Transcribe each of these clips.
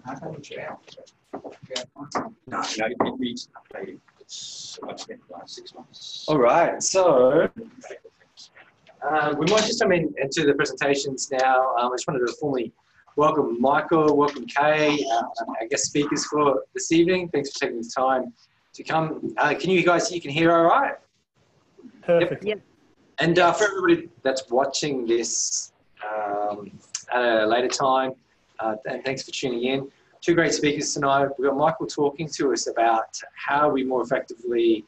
No, it's I've spent the last 6 months. All right, so we might just come into the presentations now. I just wanted to formally welcome Michael, welcome Kay, our guest speakers for this evening. Thanks for taking the time to come. Can you guys hear all right? Perfect. Yep. And for everybody that's watching this at a later time, and thanks for tuning in. Two great speakers tonight. We've got Michael talking to us about how we more effectively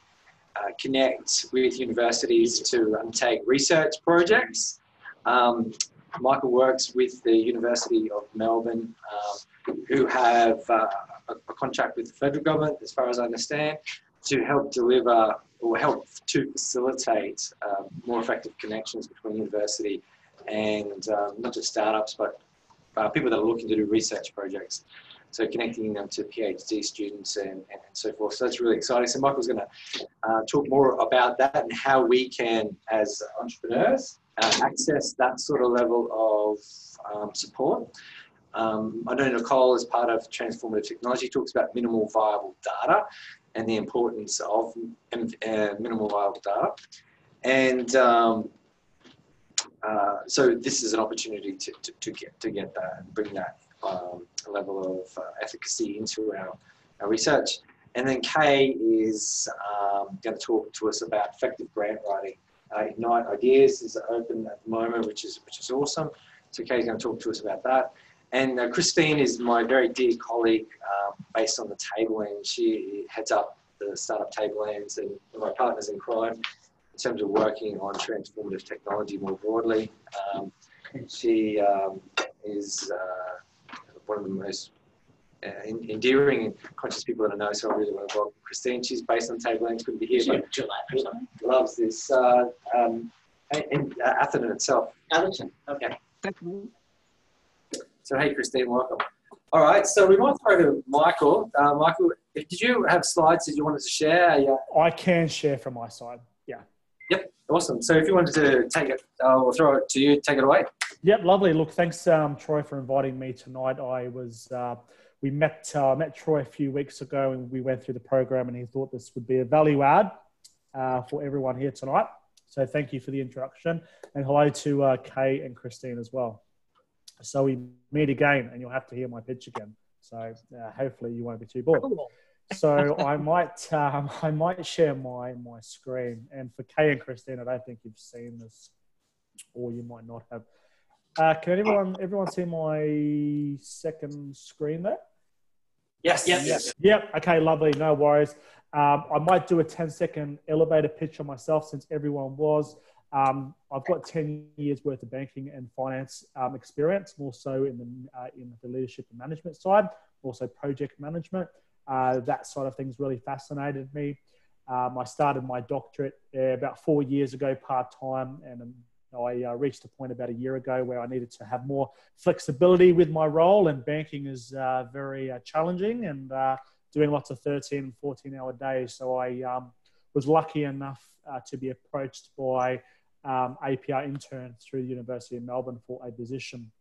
connect with universities to undertake research projects. Michael works with the University of Melbourne, who have a contract with the federal government, as far as I understand, to help deliver or help to facilitate more effective connections between university and not just startups, but people that are looking to do research projects. So connecting them to PhD students and so forth. So that's really exciting. So Michael's going to talk more about that and how we can, as entrepreneurs, access that sort of level of support. I know Nicole, as part of Transformative Technology, talks about minimal viable data and the importance of minimal viable data. And so this is an opportunity to get that and bring that level of efficacy into our research. And then Kay is going to talk to us about effective grant writing. Ignite Ideas is open at the moment, which is awesome. So Kay's going to talk to us about that. And Christine is my very dear colleague based on the Tablelands. She heads up the startup Tablelands and my partners in crime in terms of working on transformative technology more broadly. She is one of the most endearing and conscious people that I know, so I really want to welcome Christine. She's based on Tablelands, couldn't be here, but loves this. And Atherton itself. Atherton, okay. So hey, Christine, welcome. All right, so we might throw to Michael. Michael, did you have slides that you wanted to share? Yeah. I can share from my side, yeah. Yep, awesome. So if you wanted to take it, I'll throw it to you, take it away. Yep, lovely. Look, thanks, Troy, for inviting me tonight. We met Troy a few weeks ago and we went through the program and he thought this would be a value add for everyone here tonight. So thank you for the introduction and hello to Kay and Christine as well. So we meet again and you'll have to hear my pitch again. So hopefully you won't be too bored. So I might share my screen. And for Kay and Christine, I don't think you've seen this, or you might not have. Can everyone see my second screen there? Yes. Yes. Yep. Okay, lovely. No worries. I might do a 10-second elevator pitch on myself since everyone was. I've got 10 years worth of banking and finance experience, more so in the leadership and management side, also project management. That sort of things really fascinated me. I started my doctorate about 4 years ago part-time, and I reached a point about a year ago where I needed to have more flexibility with my role, and banking is very challenging and doing lots of 13 and 14-hour days. So I was lucky enough to be approached by APR intern through the University of Melbourne for a position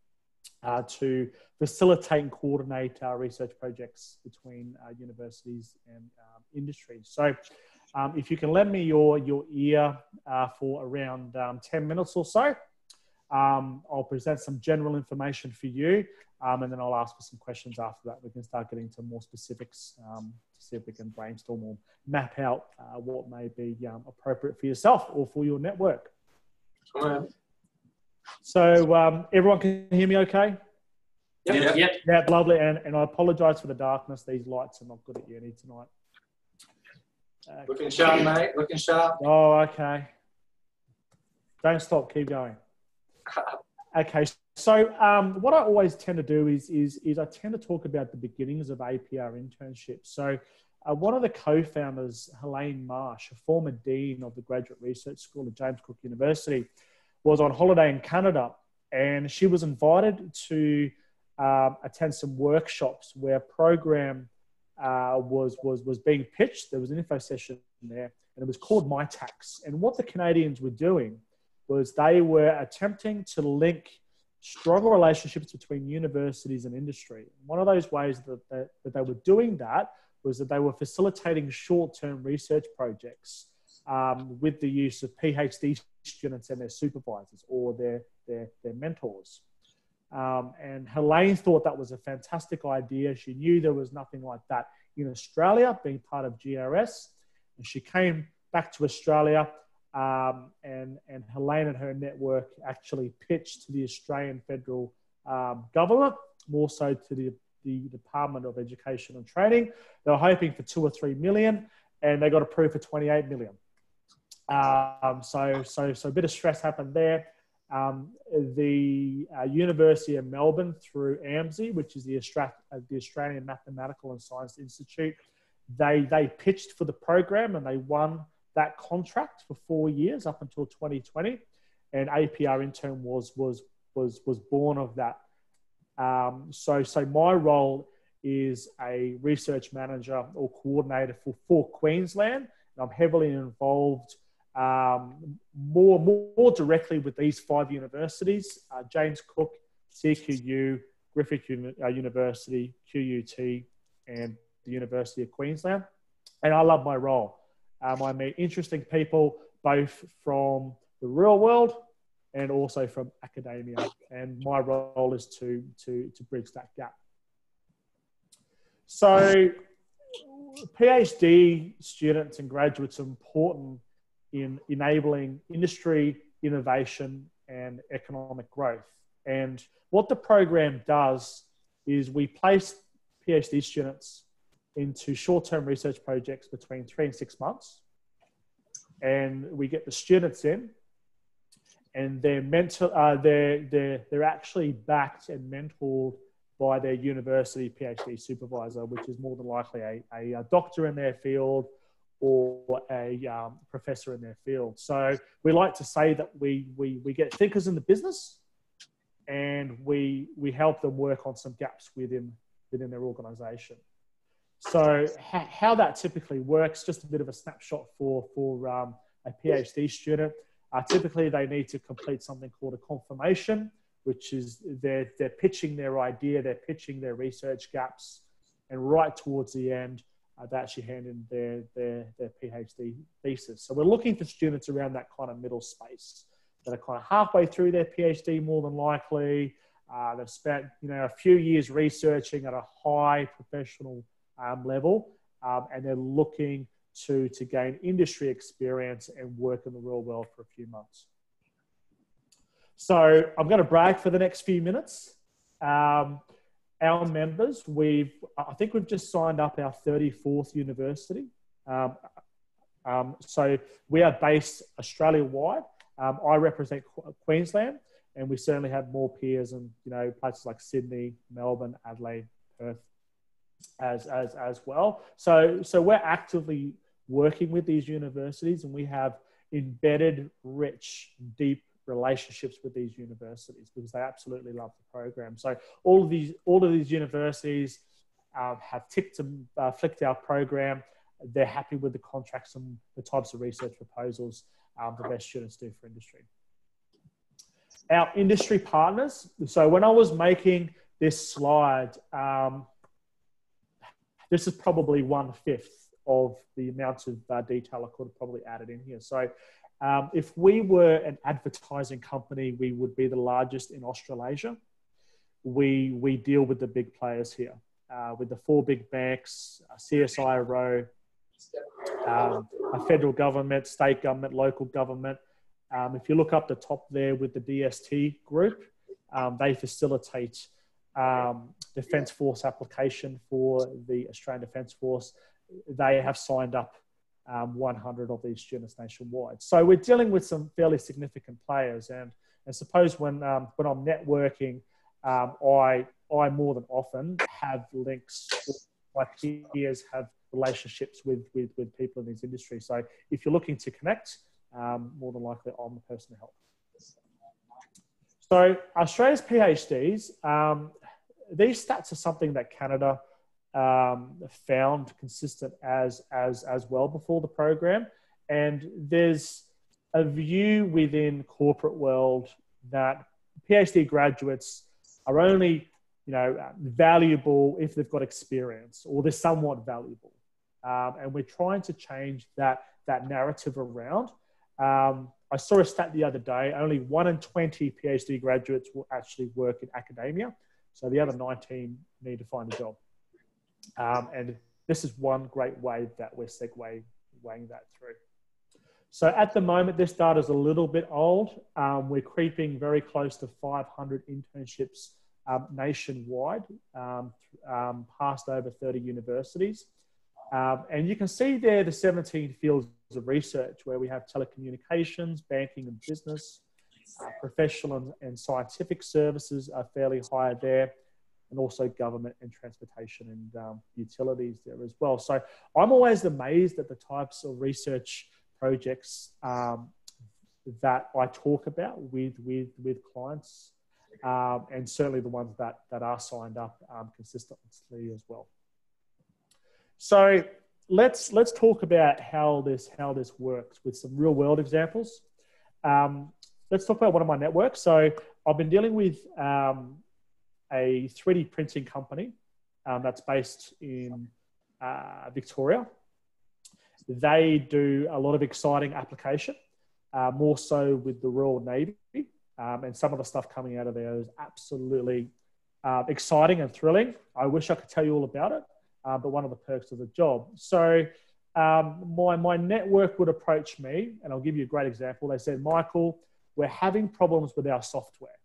to facilitate and coordinate research projects between universities and industry. So if you can lend me your ear for around 10 minutes or so, I'll present some general information for you, and then I'll ask for some questions after that. We can start getting to more specifics to see if we can brainstorm or map out what may be appropriate for yourself or for your network. So everyone can hear me okay? Yep. Yeah, lovely. And I apologise for the darkness. These lights are not good at uni tonight. Okay. Looking sharp, mate. Looking sharp. Oh, okay. Don't stop. Keep going. Okay. So what I always tend to do is I tend to talk about the beginnings of APR internships. So one of the co-founders, Helene Marsh, a former dean of the Graduate Research School at James Cook University, was on holiday in Canada, and she was invited to attend some workshops where a program was being pitched. There was an info session there, and it was called MyTax. And what the Canadians were doing was they were attempting to link stronger relationships between universities and industry. One of those ways that they were doing that was that they were facilitating short-term research projects with the use of PhD students and their supervisors or their mentors. And Helene thought that was a fantastic idea. She knew there was nothing like that in Australia, being part of GRS. And she came back to Australia, and Helene and her network actually pitched to the Australian federal government, more so to the Department of Education and Training. They were hoping for 2 or 3 million, and they got approved for 28 million. So a bit of stress happened there. The University of Melbourne, through AMSI, which is the Australian Mathematical and Science Institute, they pitched for the program and they won that contract for 4 years up until 2020, and APR Intern was born of that. So my role is a research manager or coordinator for Queensland. And I'm heavily involved more directly with these 5 universities: James Cook, CQU, Griffith University, QUT, and the University of Queensland. And I love my role. I meet interesting people, both from the real world and also from academia. And my role is to bridge that gap. So PhD students and graduates are important in enabling industry, innovation, and economic growth. And what the program does is we place PhD students into short-term research projects between 3 and 6 months. And we get the students in, and they're actually backed and mentored by their university PhD supervisor, which is more than likely a doctor in their field or a professor in their field. So we like to say that we get thinkers in the business, and we help them work on some gaps within their organization. So how that typically works, just a bit of a snapshot for a PhD student. Typically, they need to complete something called a confirmation, which is they're pitching their idea, they're pitching their research gaps, and right towards the end, they actually hand in their PhD thesis. So we're looking for students around that kind of middle space that are kind of halfway through their PhD, more than likely. They've spent a few years researching at a high professional level, and they're looking to gain industry experience and work in the real world for a few months. So I'm going to brag for the next few minutes. Our members, I think we've just signed up our 34th university. So we are based Australia-wide. I represent Queensland, and we certainly have more peers in places like Sydney, Melbourne, Adelaide, Perth, as well. So we're actively working with these universities, and we have embedded, rich, deep relationships with these universities because they absolutely love the program. So all of these universities have ticked and flicked our program. They're happy with the contracts and the types of research proposals the best students do for industry. Our industry partners. So when I was making this slide, this is probably 1/5 of the amount of detail I could have probably added in here. So if we were an advertising company, we would be the largest in Australasia. We deal with the big players here, with the 4 big banks, CSIRO, a federal government, state government, local government. If you look up the top there with the DST group, they facilitate Defence Force application for the Australian Defence Force. They have signed up 100 of these students nationwide. So we're dealing with some fairly significant players. And I suppose when I'm networking, I more than often have links. My peers have relationships with people in these industries. So if you're looking to connect, more than likely I'm the person to help. So Australia's PhDs, these stats are something that Canada found consistent as well before the program. And there's a view within corporate world that PhD graduates are only, valuable if they've got experience or they're somewhat valuable. And we're trying to change that narrative around. I saw a stat the other day, only 1 in 20 PhD graduates will actually work in academia. So the other 19 need to find a job. And this is one great way that we're segueing that through. So at the moment, this data is a little bit old. We're creeping very close to 500 internships nationwide, past over 30 universities. And you can see there the 17 fields of research where we have telecommunications, banking and business, professional and scientific services are fairly high there, and also government and transportation and utilities there as well. So I'm always amazed at the types of research projects that I talk about with clients, and certainly the ones that are signed up consistently as well. So let's talk about how this works with some real world examples. Let's talk about one of my networks. So I've been dealing with a 3D printing company that's based in Victoria. They do a lot of exciting application, more so with the Royal Navy. And some of the stuff coming out of there is absolutely exciting and thrilling. I wish I could tell you all about it, but one of the perks of the job. So my network would approach me, and I'll give you a great example. They said, Michael, we're having problems with our software.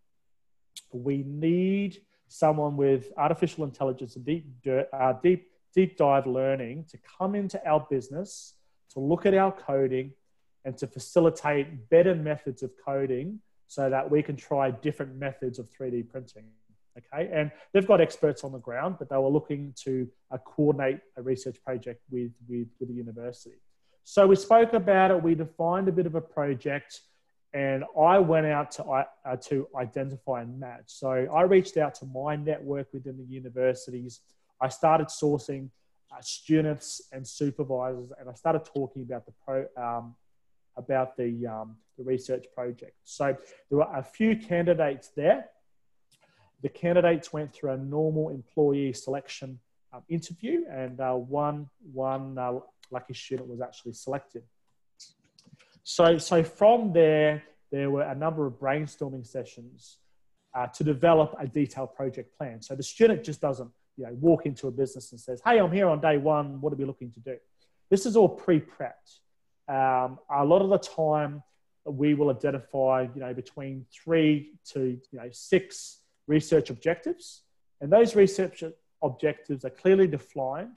We need someone with artificial intelligence and deep dive learning to come into our business, to look at our coding and to facilitate better methods of coding so that we can try different methods of 3D printing. Okay, and they've got experts on the ground, but they were looking to coordinate a research project with the university. So we spoke about it, we defined a bit of a project, and I went out to identify and match. So I reached out to my network within the universities. I started sourcing students and supervisors, and I started talking about the research project. So there were a few candidates there. The candidates went through a normal employee selection interview, and one lucky student was actually selected. So from there were a number of brainstorming sessions to develop a detailed project plan. So the student just doesn't walk into a business and says, hey, I'm here on day one, what are we looking to do? This is all pre-prepped. A lot of the time we will identify between 3 to 6 research objectives, and those research objectives are clearly defined.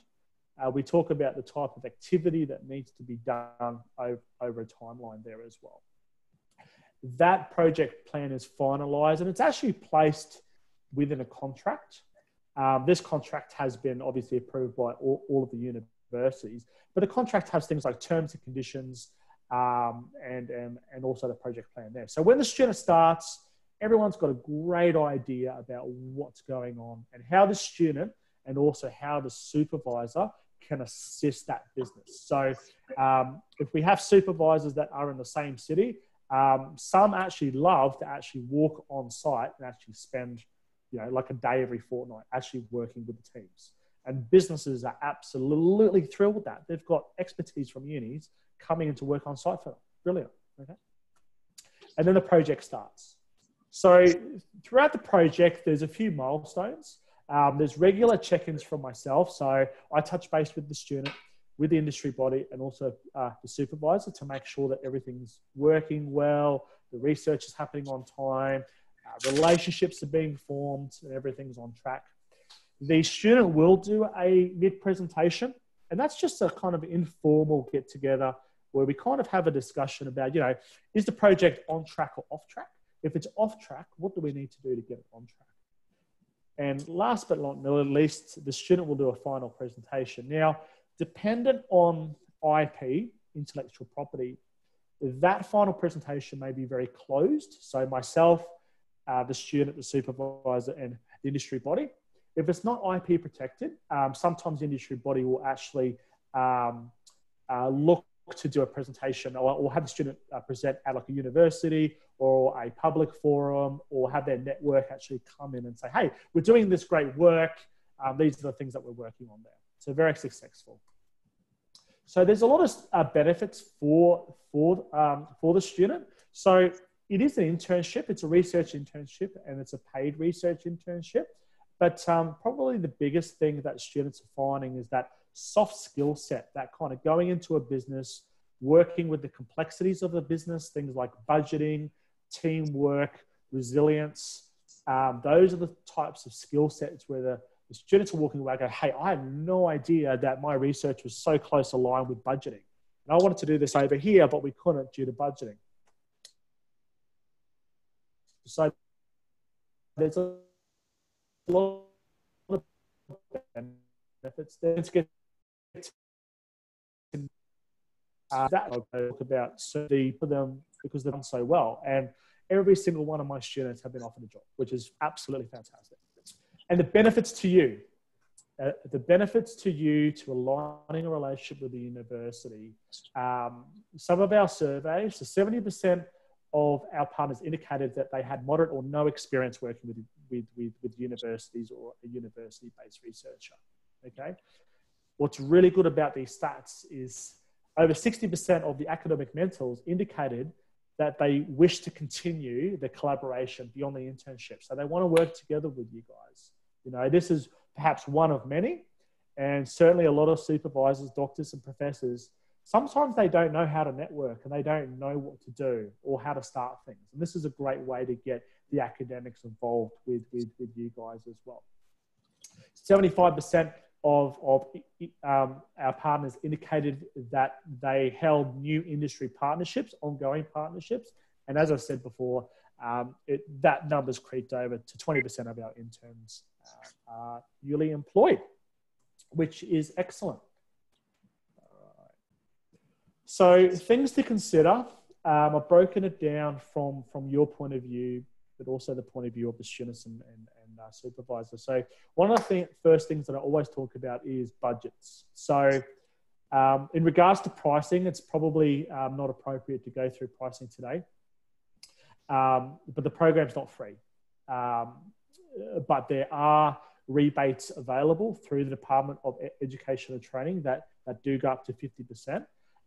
We talk about the type of activity that needs to be done over a timeline there as well. That project plan is finalized, and it's actually placed within a contract. This contract has been obviously approved by all of the universities, but the contract has things like terms and conditions and also the project plan there. So when the student starts, everyone's got a great idea about what's going on and how the student and also how the supervisor can assist that business. So if we have supervisors that are in the same city, some actually love to actually walk on site and actually spend, like a day every fortnight actually working with the teams. And businesses are absolutely thrilled with that. They've got expertise from unis coming in to work on site for them. Brilliant. Okay. And then the project starts. So throughout the project, there's a few milestones. There's regular check-ins from myself. So I touch base with the student, with the industry body, and also the supervisor to make sure that everything's working well, the research is happening on time, relationships are being formed, and everything's on track. The student will do a mid-presentation, and that's just a kind of informal get-together where we kind of have a discussion about, is the project on track or off track? If it's off track, what do we need to do to get it on track? And last but not least, the student will do a final presentation. Now, dependent on IP, intellectual property, that final presentation may be very closed. So myself, the student, the supervisor, and the industry body. If it's not IP protected, sometimes the industry body will actually look to do a presentation or have the student present at like a university or a public forum, or have their network actually come in and say, hey, we're doing this great work. These are the things that we're working on there. So very successful. So there's a lot of benefits for the student. So it is an internship. It's a research internship, and it's a paid research internship. But probably the biggest thing that students are finding is that soft skill set, that kind of going into a business, working with the complexities of the business, things like budgeting, teamwork, resilience. Those are the types of skill sets where the students are walking away and go, hey, I had no idea that my research was so close aligned with budgeting. And I wanted to do this over here, but we couldn't due to budgeting. So there's a lot of benefits there. Let's get that I'll talk about for them because they've done so well. And every single one of my students have been offered a job, which is absolutely fantastic. And the benefits to you, to aligning a relationship with the university. Some of our surveys, so 70% of our partners indicated that they had moderate or no experience working with universities or a university-based researcher. Okay. What's really good about these stats is over 60% of the academic mentors indicated that they wish to continue the collaboration beyond the internship. So they want to work together with you guys. You know, this is perhaps one of many, and certainly a lot of supervisors, doctors and professors, sometimes they don't know how to network and they don't know what to do or how to start things. And this is a great way to get the academics involved with you guys as well. 75% of our partners indicated that they held new industry partnerships, ongoing partnerships. And as I said before, that number's creeped over to 20% of our interns are newly employed, which is excellent. So things to consider. I've broken it down from your point of view, but also the point of view of the students and supervisors. So one of the first things that I always talk about is budgets. So in regards to pricing, it's probably not appropriate to go through pricing today, but the program's not free. But there are rebates available through the Department of Education and Training that do go up to 50%.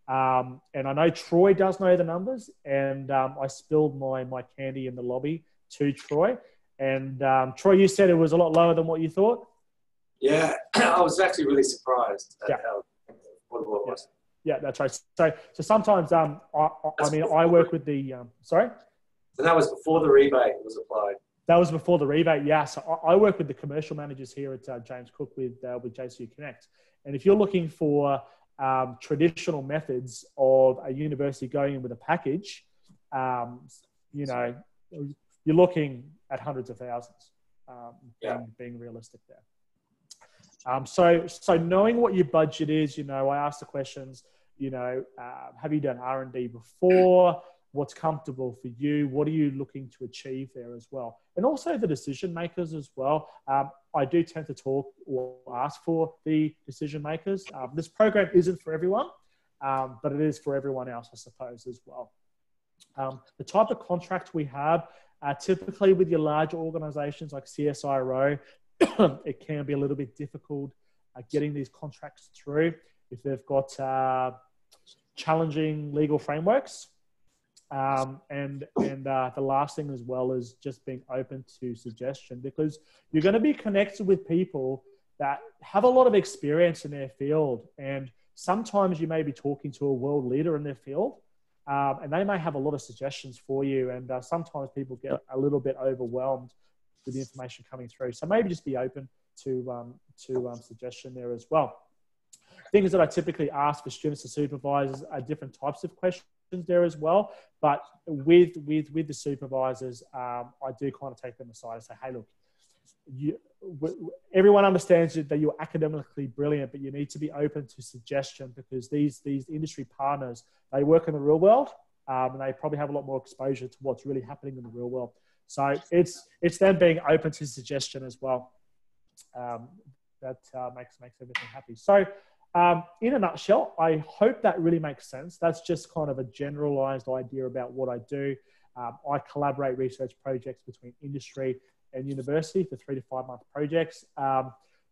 And I know Troy does know the numbers, and I spilled my candy in the lobby to Troy. And Troy, you said it was a lot lower than what you thought? Yeah, I was actually really surprised at how affordable it was. Yeah, that's right. So sometimes, I work with the, sorry? So that was before the rebate was applied. That was before the rebate, yeah. So I work with the commercial managers here at James Cook with JCU Connect. And if you're looking for traditional methods of a university going in with a package, you know, you're looking at hundreds of thousands, being realistic there. So knowing what your budget is, you know, I ask the questions, you know, have you done R&D before? What's comfortable for you? What are you looking to achieve there as well? And also the decision makers as well. I do tend to talk or ask for the decision makers. This program isn't for everyone, but it is for everyone else, I suppose, as well. The type of contract we have, typically with your larger organizations like CSIRO, it can be a little bit difficult getting these contracts through if they've got challenging legal frameworks. And the last thing as well is just being open to suggestion, because you're going to be connected with people that have a lot of experience in their field. And sometimes you may be talking to a world leader in their field, and they may have a lot of suggestions for you. And sometimes people get a little bit overwhelmed with the information coming through. So maybe just be open to suggestion there as well. Things that I typically ask for students and supervisors are different types of questions there as well, but with the supervisors, I do kind of take them aside and say, hey, look, everyone understands that you're academically brilliant, but you need to be open to suggestion, because these industry partners, they work in the real world, and they probably have a lot more exposure to what's really happening in the real world. So it's them being open to suggestion as well. That makes everything happy. So In a nutshell, I hope that really makes sense. That's just kind of a generalized idea about what I do. I collaborate research projects between industry and university for 3 to 5 month projects.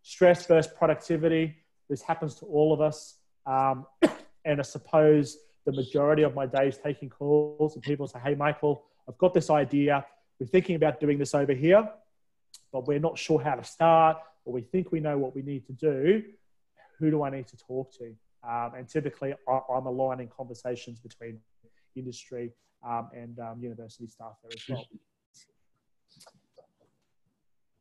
Stress versus productivity. This happens to all of us. And I suppose the majority of my day is taking calls and people say, hey, Michael, I've got this idea. We're thinking about doing this over here, but we're not sure how to start, or we think we know what we need to do. Who do I need to talk to? And typically I'm aligning conversations between industry and university staff there as well.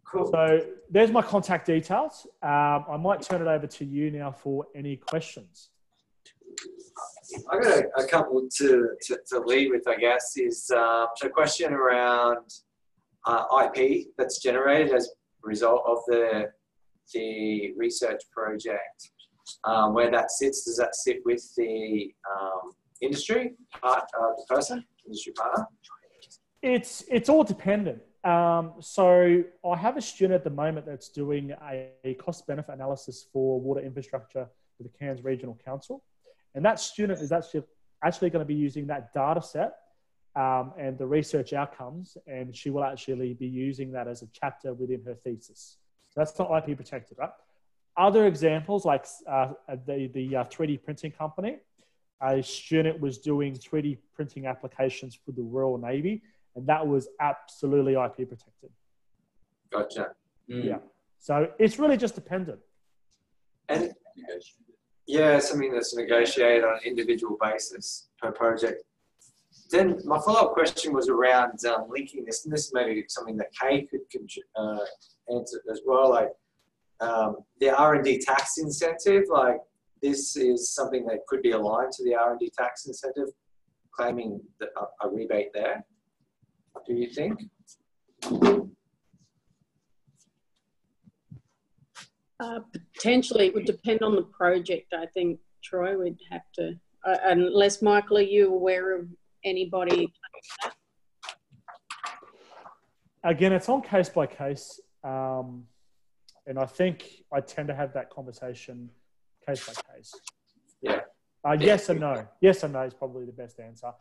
Cool. So there's my contact details. I might turn it over to you now for any questions. I got a couple to lead with, I guess, is a question around IP that's generated as a result of the research project. Where that sits, does that sit with the industry person, industry partner? It's all dependent. So I have a student at the moment that's doing a cost-benefit analysis for water infrastructure for the Cairns Regional Council. And that student is actually going to be using that data set and the research outcomes, and she will actually be using that as a chapter within her thesis. So that's not IP protected, right? Other examples, like the 3D printing company, a student was doing 3D printing applications for the Royal Navy, and that was absolutely IP protected. Gotcha. Yeah. So it's really just dependent. And yeah, something that's negotiated on an individual basis per project. Then my follow-up question was around linking this, and this may be something that Kay could answer as well, like the R&D tax incentive, like this is something that could be aligned to the R&D tax incentive, claiming a rebate there, do you think? Potentially, it would depend on the project. I think, Troy, would have to, unless, Michael, are you aware of anybody? Again, it's on case by case. And I think I tend to have that conversation case by case. Yeah. Yes and no. Yes and no is probably the best answer.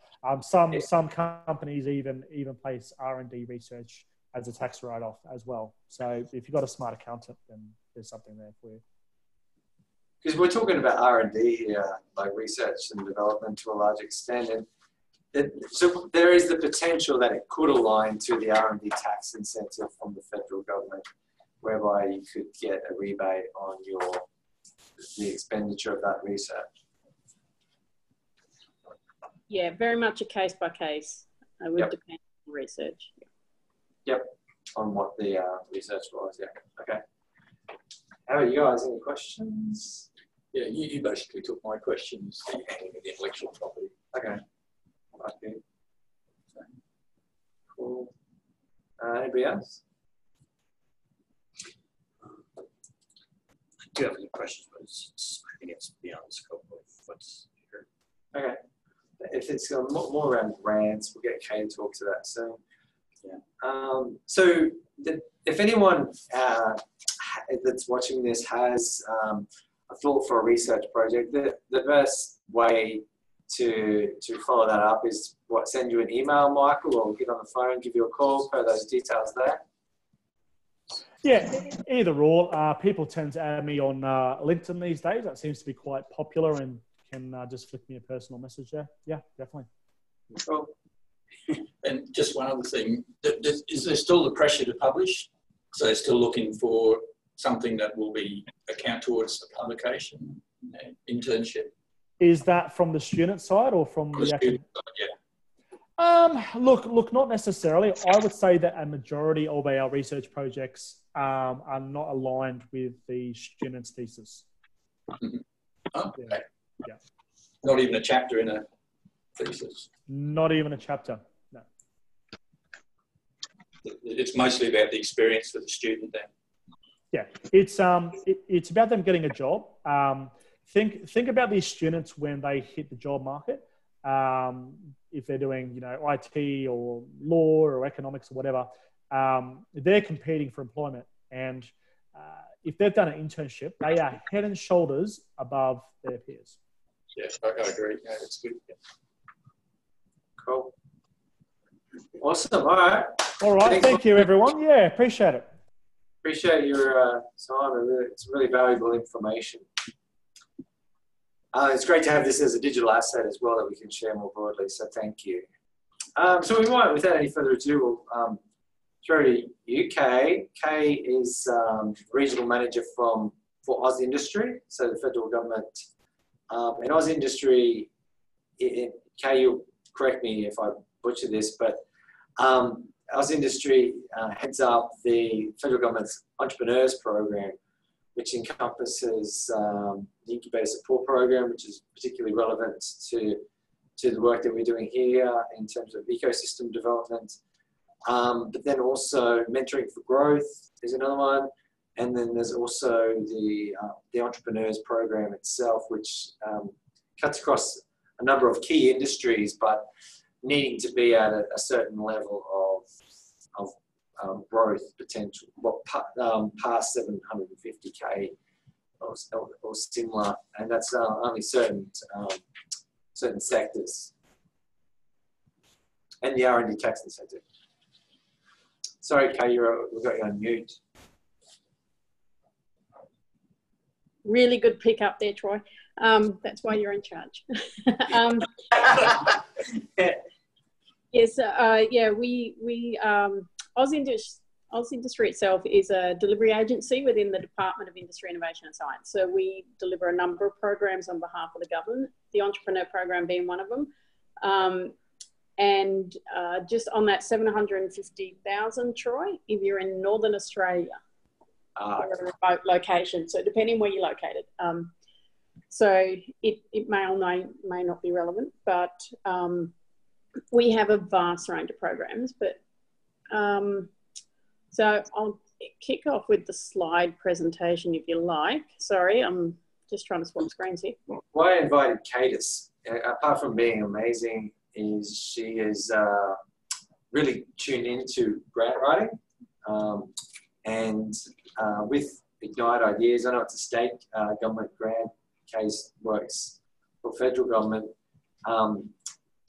Some companies even place R&D research as a tax write-off as well. So if you've got a smart accountant, then there's something there for you. Because we're talking about R&D here, like research and development to a large extent, and so there is the potential that it could align to the R&D tax incentive from the federal government, whereby you could get a rebate on the expenditure of that research. Yeah, very much a case by case. It would depend on research. Yep, on what the research was. Yeah. Okay. How about you guys? Any questions? Yeah, you basically took my questions, the handling of the intellectual property. Okay. Okay. Cool. Anybody else? I do have any questions, but I think it's beyond the scope of what's here. Okay. If it's more around grants, we'll get Kay to talk to that soon. Yeah. So if anyone that's watching this has a thought for a research project, the best way to follow that up is send you an email, Michael, or get on the phone, give you a call, per those details there. Yeah, either or. People tend to add me on LinkedIn these days. That seems to be quite popular, and can just flick me a personal message there. Yeah, definitely. Cool. And just one other thing, is there still the pressure to publish? So they're still looking for something that will account towards the publication, internship? Is that from the student side or from the student side? Yeah. Look, not necessarily. I would say that a majority of our research projects are not aligned with the student's thesis. Mm-hmm. Oh, yeah. Okay. Yeah. Not even a chapter in a thesis? Not even a chapter, no. It's mostly about the experience for the student then? Yeah, it's about them getting a job. Think about these students when they hit the job market. If they're doing, IT or law or economics or whatever, they're competing for employment. And if they've done an internship, they are head and shoulders above their peers. Yes, I agree. Yeah, it's good. Yeah. Cool. Awesome. All right. All right. Thank you, everyone. Yeah, appreciate it. Appreciate your time. It's really valuable information. It's great to have this as a digital asset as well that we can share more broadly. So thank you. So we might, without any further ado, we'll throw to you, Kay. Kay is regional manager for Oz Industry, so the federal government. And Oz Industry, Kay, you'll correct me if I butcher this, but Oz Industry heads up the federal government's entrepreneurs program, which encompasses the incubator support program, which is particularly relevant to the work that we're doing here in terms of ecosystem development. But then also mentoring for growth is another one. And then there's also the entrepreneurs program itself, which cuts across a number of key industries, but needing to be at a certain level of growth potential, past 750K or similar, and that's only certain sectors, and the R&D tax incentive. Sorry, Kay, we've got you on mute. Really good pick up there, Troy. That's why you're in charge. Yes, yeah, Oz Industry itself is a delivery agency within the Department of Industry, Innovation and Science. So we deliver a number of programs on behalf of the government, the entrepreneur program being one of them. And just on that 750,000, Troy, if you're in Northern Australia, or a remote location, so depending where you're located. So it may or may not be relevant, but we have a vast range of programs. But so I'll kick off with the slide presentation if you like. Sorry, I'm just trying to swap screens here. Why I invited Cadis, apart from being amazing, is she is really tuned into grant writing. And with Ignite Ideas, I know it's a state government grant. Case works for federal government.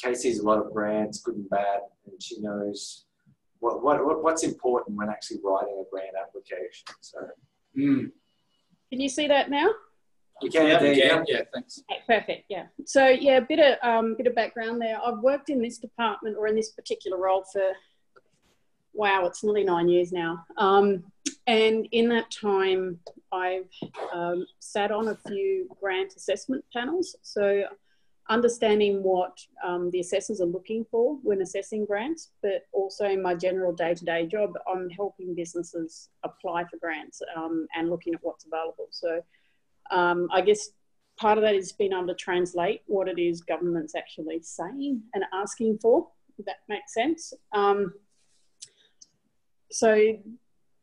Kay sees a lot of grants, good and bad, and she knows what's important when actually writing a grant application. So, Can you see that now? You can. Yeah, thanks. Okay, perfect. Yeah. So yeah, a bit of background there. I've worked in this department or in this particular role for, wow, it's nearly 9 years now. And in that time, I've sat on a few grant assessment panels. So understanding what the assessors are looking for when assessing grants, but also in my general day-to-day job, I'm helping businesses apply for grants and looking at what's available. So I guess part of that is being able to translate what it is government's actually saying and asking for, if that makes sense. So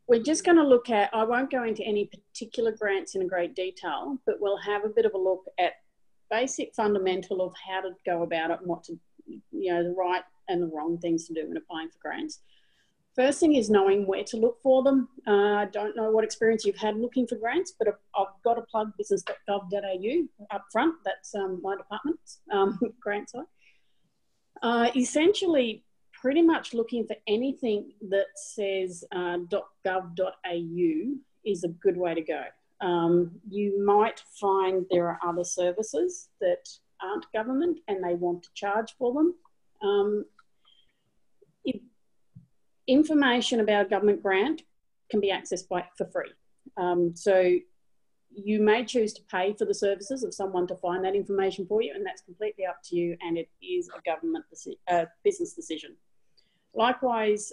we're just going to look at, I won't go into any particular grants in great detail, but we'll have a bit of a look at basic fundamental of how to go about it and what to, you know, the right and the wrong things to do when applying for grants. First thing is knowing where to look for them. I don't know what experience you've had looking for grants, but I've got to plug business.gov.au up front. That's my department's grant site. Essentially, pretty much looking for anything that says .gov.au is a good way to go. You might find there are other services that aren't government and they want to charge for them. Information about a government grant can be accessed for free. So you may choose to pay for the services of someone to find that information for you, and that's completely up to you, and it is a government business decision. Likewise,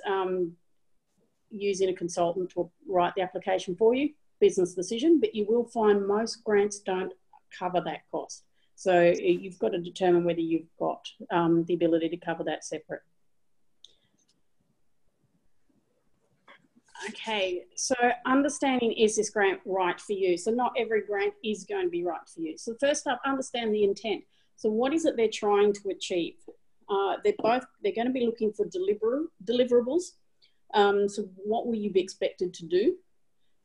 using a consultant to write the application for you, business decision, but you will find most grants don't cover that cost. So you've got to determine whether you've got the ability to cover that separate. Okay, so understanding, is this grant right for you? So not every grant is going to be right for you. So first up, understand the intent. So what is it they're trying to achieve? They're going to be looking for deliverables. So what will you be expected to do?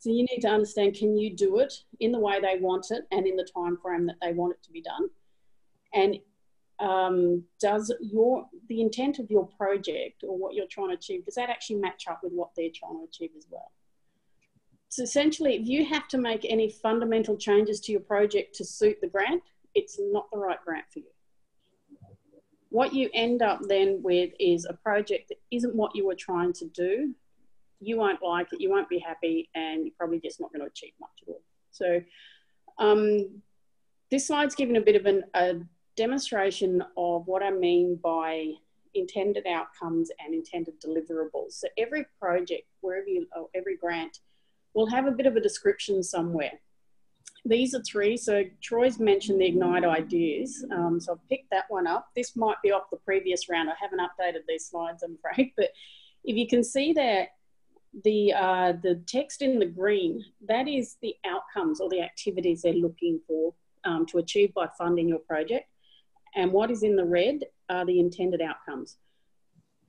So you need to understand, can you do it in the way they want it and in the time frame that they want it to be done? And does the intent of your project or what you're trying to achieve, does that actually match up with what they're trying to achieve as well? So essentially, if you have to make any fundamental changes to your project to suit the grant, it's not the right grant for you. What you end up then with is a project that isn't what you were trying to do. You won't like it, you won't be happy, and you're probably just not going to achieve much at all. So this slide's given a bit of a demonstration of what I mean by intended outcomes and intended deliverables. So every project, every grant, will have a bit of a description somewhere. These are three. So Troy's mentioned the Ignite Ideas. So I've picked that one up. This might be off the previous round. I haven't updated these slides, I'm afraid. But if you can see there, the text in the green, that is the outcomes or the activities they're looking for to achieve by funding your project. And what is in the red are the intended outcomes.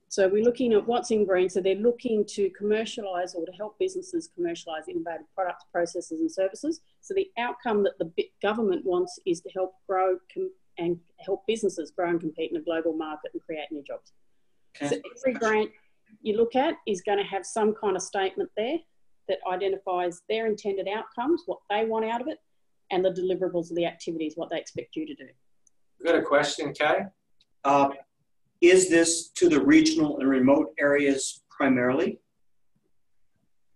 So we're looking at what's in green. So they're looking to commercialise or to help businesses commercialise innovative products, processes and services. So the outcome that the government wants is to help grow and help businesses grow and compete in a global market and create new jobs. Okay. So every grant you look at is going to have some kind of statement there that identifies their intended outcomes, what they want out of it, and the deliverables of the activities, what they expect you to do. We've got a question, Kay? Is this to the regional and remote areas primarily?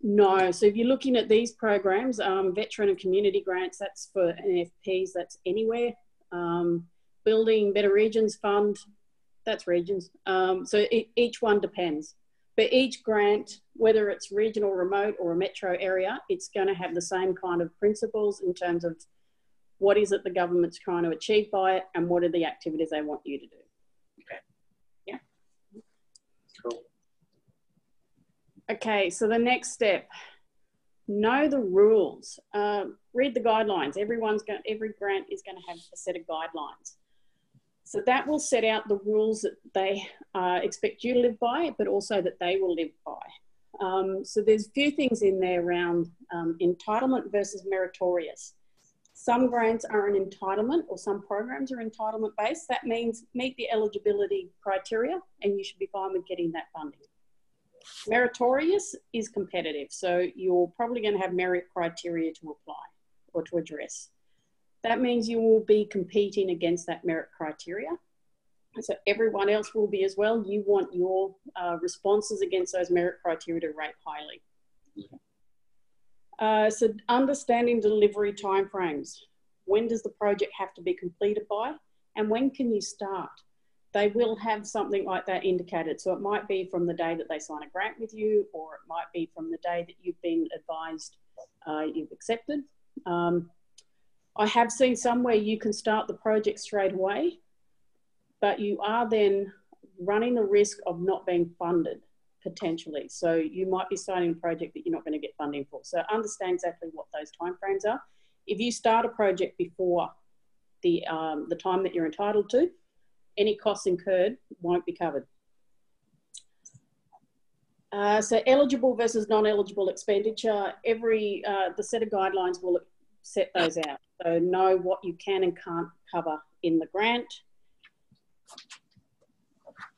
No. So if you're looking at these programs, veteran and community grants, that's for NFPs, that's anywhere. Building Better Regions Fund, that's regions. So each one depends. But each grant, whether it's regional, remote or a metro area, it's going to have the same kind of principles in terms of what is it the government's trying to achieve by it and what are the activities they want you to do. Okay. Yeah. Cool. Okay, so the next step, know the rules. Read the guidelines. Every grant is going to have a set of guidelines. So that will set out the rules that they expect you to live by, but also that they will live by. So there's a few things in there around entitlement versus meritorious. Some grants are an entitlement or some programs are entitlement based. That means meet the eligibility criteria and you should be fine with getting that funding. Meritorious is competitive. So you're probably going to have merit criteria to apply or to address. That means you will be competing against that merit criteria. So everyone else will be as well. You want your responses against those merit criteria to rate highly. So understanding delivery timeframes. When does the project have to be completed by? And when can you start? They will have something like that indicated. So it might be from the day that they sign a grant with you, or it might be from the day that you've been advised you've accepted. I have seen somewhere you can start the project straight away, but you are then running the risk of not being funded potentially. So you might be starting a project that you're not going to get funding for. So understand exactly what those timeframes are. If you start a project before the time that you're entitled to, any costs incurred won't be covered. So eligible versus non-eligible expenditure, the set of guidelines will set those out. So know what you can and can't cover in the grant.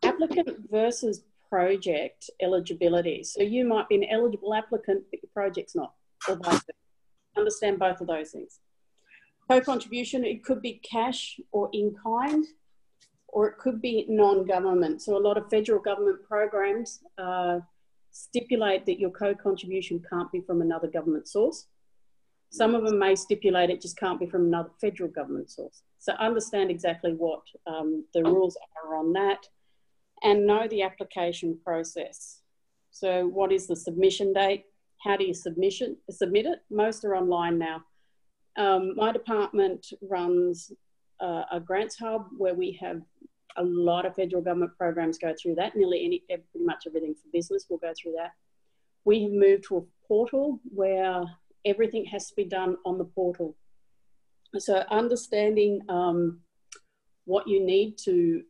Applicant versus project eligibility. So you might be an eligible applicant, but your project's not, or vice versa. Understand both of those things. Co-contribution, it could be cash or in kind, or it could be non-government. So a lot of federal government programs stipulate that your co-contribution can't be from another government source. Some of them may stipulate it just can't be from another federal government source. So understand exactly what the rules are on that and know the application process. So what is the submission date? How do you submit it? Most are online now. My department runs a grants hub where we have a lot of federal government programs go through that. Pretty much everything for business will go through that. We have moved to a portal where everything has to be done on the portal. So understanding what you need to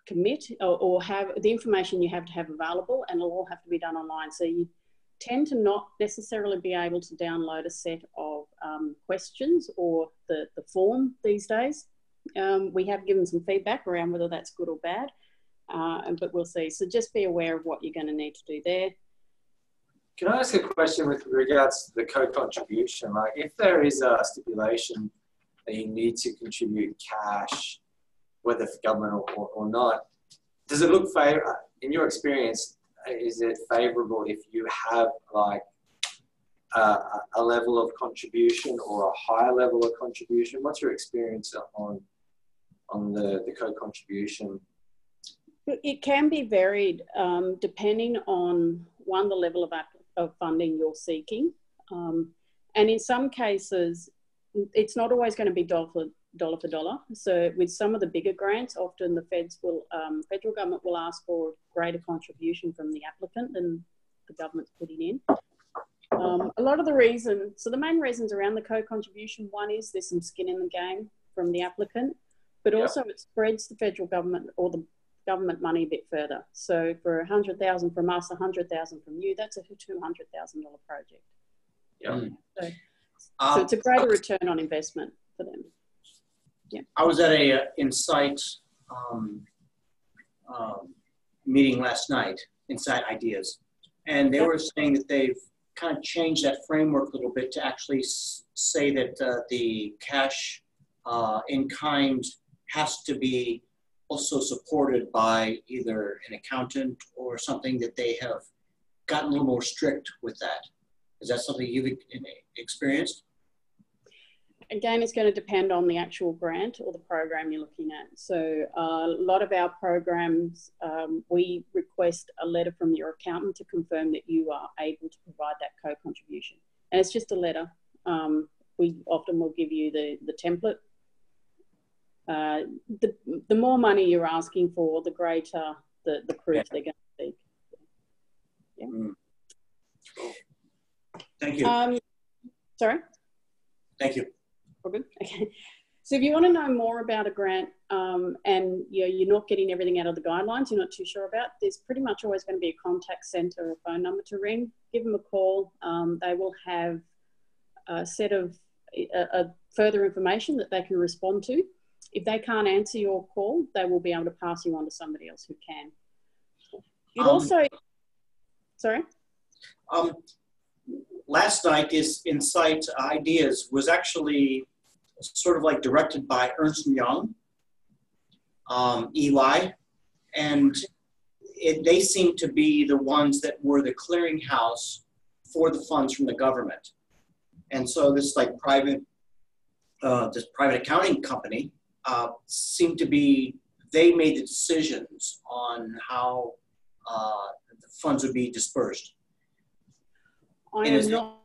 commit or have the information you have to have available, and it'll all have to be done online. So tend to not necessarily be able to download a set of questions or the form these days. We have given some feedback around whether that's good or bad, but we'll see. So just be aware of what you're going to need to do there. Can I ask a question with regards to the co-contribution? Like, if there is a stipulation that you need to contribute cash, whether for government or not, does it look favorable, in your experience, is it favorable if you have like a level of contribution or a higher level of contribution? What's your experience on the co-contribution? It can be varied depending on, one, the level of funding you're seeking. And in some cases, it's not always going to be dollar for dollar. So with some of the bigger grants, often the federal government will ask for greater contribution from the applicant than the government's putting in. A lot of the reasons, so the main reasons around the co-contribution, one is there's some skin in the game from the applicant, but also it spreads the federal government or the government money a bit further. So for 100,000 from us, 100,000 from you, that's a $200,000 project. Yeah. So it's a greater return on investment for them. Yeah. I was at a Insight meeting last night, Insight Ideas, and they were saying that they've kind of changed that framework a little bit to actually say that the cash in kind has to be also supported by either an accountant or something, that they have gotten a little more strict with that. Is that something you've experienced? Again, it's going to depend on the actual grant or the program you're looking at. So a lot of our programs, we request a letter from your accountant to confirm that you are able to provide that co-contribution. And it's just a letter. We often will give you the template. The more money you're asking for, the greater the proof they're going to seek. Yeah. Thank you. Sorry? Thank you. All good? Okay. So if you want to know more about a grant and you're not getting everything out of the guidelines, you're not too sure about, there's pretty much always going to be a contact centre or phone number to ring. Give them a call. They will have a set of further information that they can respond to. If they can't answer your call, they will be able to pass you on to somebody else who can. You'd also, sorry? Last night, this Insight Ideas was actually sort of like directed by Ernst & Young, EY, and they seem to be the ones that were the clearinghouse for the funds from the government. And so this like private accounting company seemed to be, they made the decisions on how the funds would be dispersed. I am not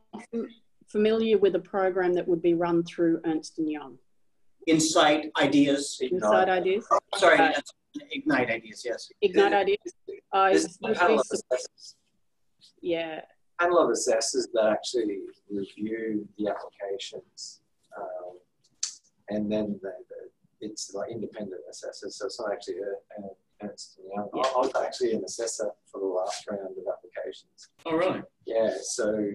familiar with a program that would be run through Ernst & Young. Insight Ideas. Insight Ideas? Oh, sorry, Ignite Ideas, yes. Ignite Ideas? There's a panel of assessors. Yeah. Panel of assessors that actually review the applications, and then it's like independent assessors, so it's not actually Ernst & Young. I was actually an assessor for the last round of applications. Oh, really? Yeah, so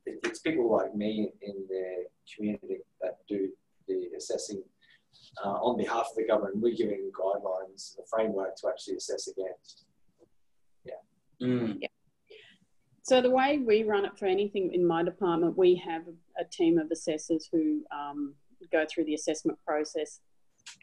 it's people like me in their community that do the assessing on behalf of the government. We're giving guidelines, a framework to actually assess against. Yeah. Mm. Yeah. So the way we run it for anything in my department, we have a team of assessors who go through the assessment process.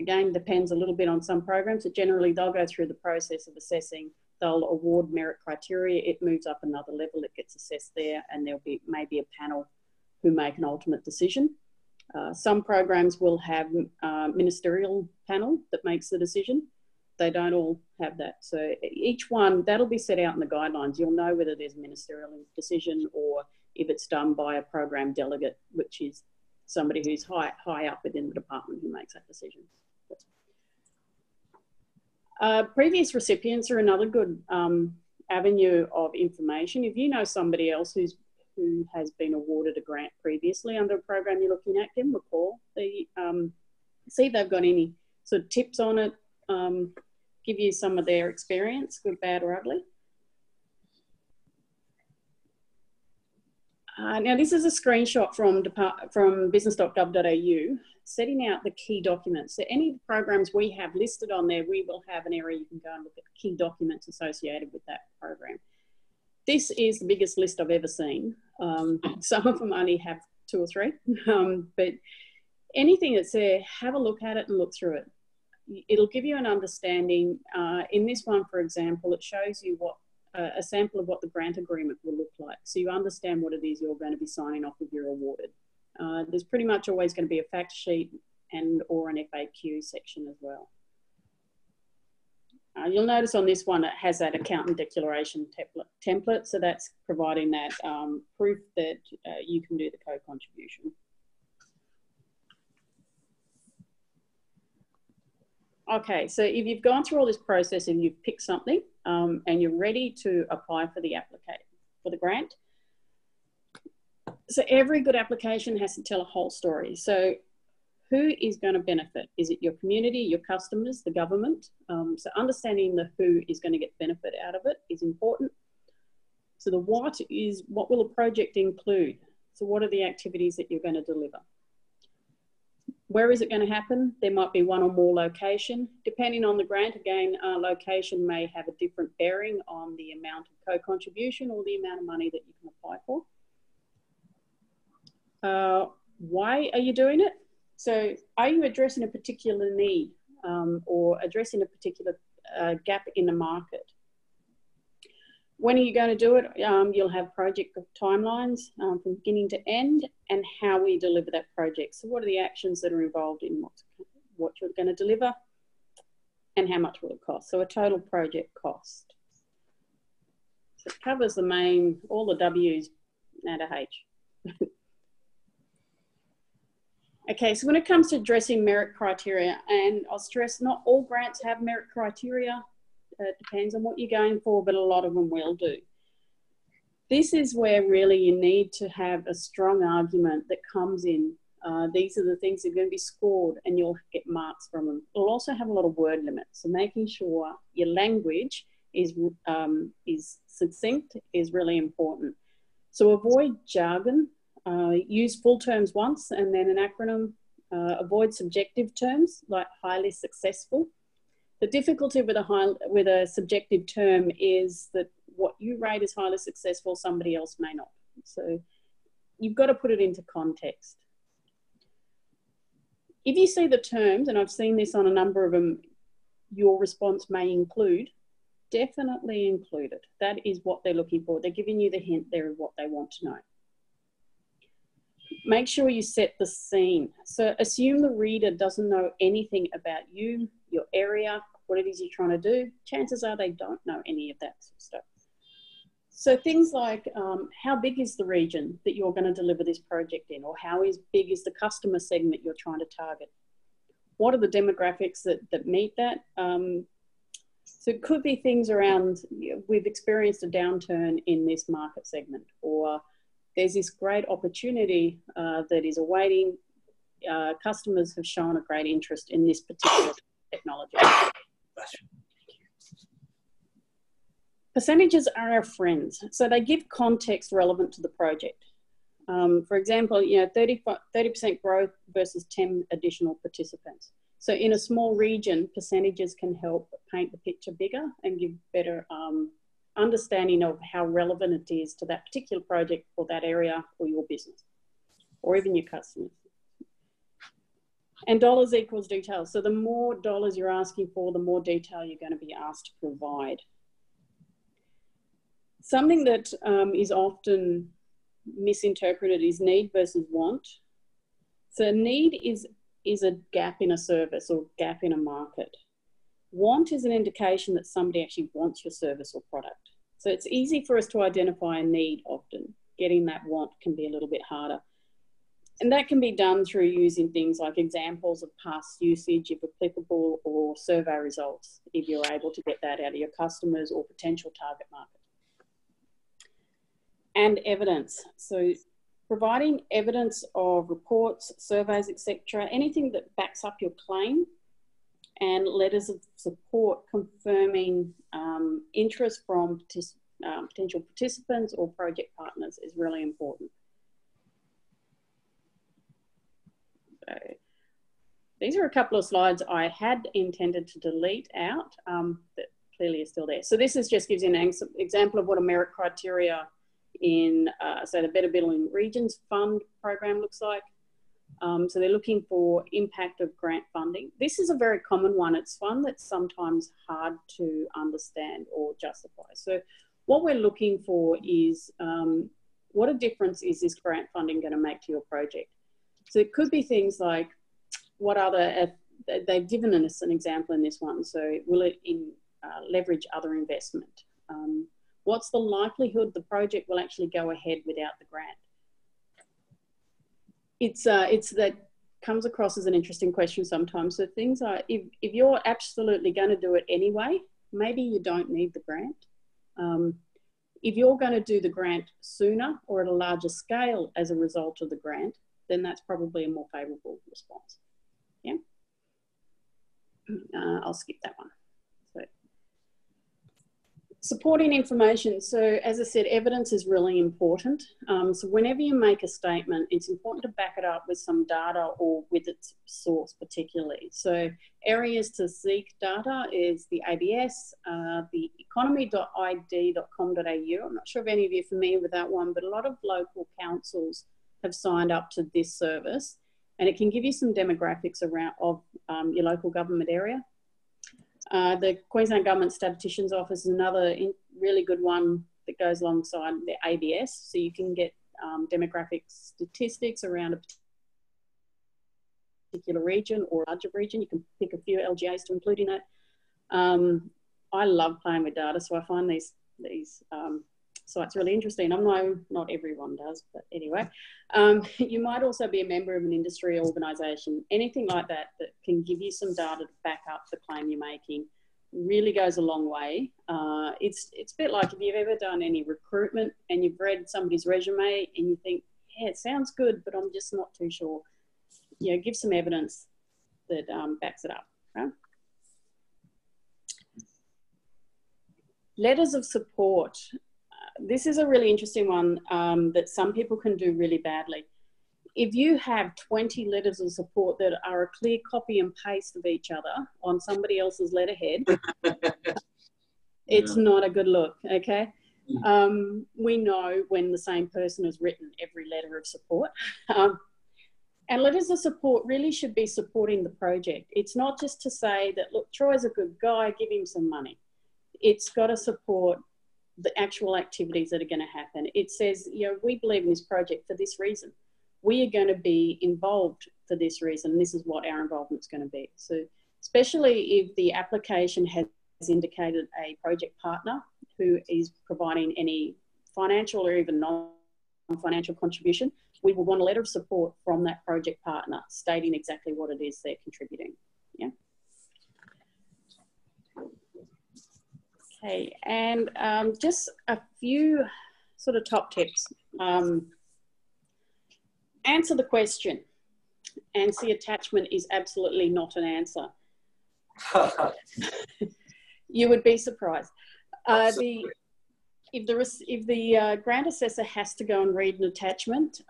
Again, depends a little bit on some programs, but generally they'll go through the process of assessing. They'll award merit criteria. It moves up another level. It gets assessed there, and there'll be maybe a panel who make an ultimate decision. Some programs will have a ministerial panel that makes the decision. They don't all have that. So each one, that'll be set out in the guidelines. You'll know whether there's a ministerial decision or if it's done by a program delegate, which is somebody who's high up within the department who makes that decision. Previous recipients are another good avenue of information. If you know somebody else who has been awarded a grant previously under a program you're looking at, give them a call. See if they've got any sort of tips on it, give you some of their experience, good, bad or ugly. Now, this is a screenshot from business.gov.au, setting out the key documents. So any programs we have listed on there, we will have an area you can go and look at key documents associated with that program. This is the biggest list I've ever seen. Some of them only have 2 or 3, but anything that's there, have a look at it and look through it. It'll give you an understanding. In this one, for example, it shows you what a sample of what the grant agreement will look like. So you understand what it is you're going to be signing off if you're awarded. There's pretty much always going to be a fact sheet and or an FAQ section as well. You'll notice on this one, it has that accountant declaration template. So that's providing that proof that you can do the co-contribution. Okay, so if you've gone through all this process and you've picked something and you're ready to apply for the grant. So every good application has to tell a whole story. So who is going to benefit? Is it your community, your customers, the government? So understanding the who is going to get benefit out of it is important. So the what is, what will a project include? So what are the activities that you're going to deliver? Where is it going to happen? There might be 1 or more location. Depending on the grant, again, location may have a different bearing on the amount of co-contribution or the amount of money that you can apply for. Why are you doing it? So are you addressing a particular need or addressing a particular gap in the market? When are you going to do it? You'll have project timelines from beginning to end and how we deliver that project. So what are the actions that are involved in what you're going to deliver and how much will it cost? So a total project cost. So it covers the main, all the W's and a H. Okay, so when it comes to addressing merit criteria, and I'll stress not all grants have merit criteria. It depends on what you're going for, but a lot of them will do. This is where really you need to have a strong argument that comes in. These are the things that are going to be scored and you'll get marks from them. It'll also have a lot of word limits. So making sure your language is succinct is really important. So avoid jargon, use full terms once and then an acronym. Avoid subjective terms like highly successful. The difficulty with a subjective term is that what you rate as highly successful, somebody else may not. So you've got to put it into context. If you see the terms, and I've seen this on a number of them, your response may include, definitely include it. That is what they're looking for. They're giving you the hint there of what they want to know. Make sure you set the scene. So assume the reader doesn't know anything about you, your area, what it is you're trying to do. Chances are they don't know any of that sort of stuff. So things like how big is the region that you're going to deliver this project in, or how big is the customer segment you're trying to target? What are the demographics that meet that? So it could be things around, we've experienced a downturn in this market segment, or there's this great opportunity that is awaiting. Customers have shown a great interest in this particular technology. Percentages are our friends. So they give context relevant to the project. For example, 30% growth versus 10 additional participants. So in a small region, percentages can help paint the picture bigger and give better understanding of how relevant it is to that particular project or that area or your business or even your customers. And dollars equals details. So the more dollars you're asking for, the more detail you're going to be asked to provide. Something that is often misinterpreted is need versus want. So need is a gap in a service or gap in a market. Want is an indication that somebody actually wants your service or product. So it's easy for us to identify a need often. Getting that want can be a little bit harder. And that can be done through using things like examples of past usage, if applicable, or survey results, if you're able to get that out of your customers or potential target market. And evidence. So providing evidence of reports, surveys, etc., anything that backs up your claim, and letters of support confirming interest from potential participants or project partners is really important. So these are a couple of slides I had intended to delete out, but clearly are still there. So this is just gives you an example of what a merit criteria in, say, the Better Building Regions Fund program looks like. So they're looking for impact of grant funding. This is a very common one. It's one that's sometimes hard to understand or justify. So what we're looking for is what a difference is this grant funding going to make to your project? So it could be things like, what other, they've given us an example in this one. So will it leverage other investment? What's the likelihood the project will actually go ahead without the grant? It's that comes across as an interesting question sometimes. So things are, if you're absolutely going to do it anyway, maybe you don't need the grant. If you're going to do the grant sooner or at a larger scale as a result of the grant, then that's probably a more favourable response. Yeah. I'll skip that one. So, supporting information. So as I said, evidence is really important. So whenever you make a statement, it's important to back it up with some data or with its source particularly. So areas to seek data is the ABS, the economy.id.com.au. I'm not sure if any of you are familiar with that one, but a lot of local councils have signed up to this service, and it can give you some demographics around of your local government area. The Queensland Government Statistician's Office is another really good one that goes alongside the ABS. So you can get demographic statistics around a particular region or a larger region. You can pick a few LGAs to include in it. I love playing with data, so I find these sites really interesting. I know not everyone does, but anyway. You might also be a member of an industry organisation, anything like that that can give you some data to back up the claim you're making really goes a long way. It's a bit like if you've ever done any recruitment and you've read somebody's resume and you think, yeah, it sounds good, but I'm just not too sure. You know, give some evidence that backs it up. Right? Letters of support. This is a really interesting one that some people can do really badly. If you have 20 letters of support that are a clear copy and paste of each other on somebody else's letterhead, it's not a good look, okay? We know when the same person has written every letter of support. And letters of support really should be supporting the project. It's not just to say that, look, Troy's a good guy, give him some money. It's got to support the actual activities that are going to happen. It says, you know, we believe in this project for this reason. We are going to be involved for this reason. This is what our involvement is going to be. So especially if the application has indicated a project partner who is providing any financial or even non-financial contribution, we will want a letter of support from that project partner stating exactly what it is they're contributing. Yeah. Okay, and just a few sort of top tips. Answer the question. ANSI attachment is absolutely not an answer. You would be surprised. If the grant assessor has to go and read an attachment,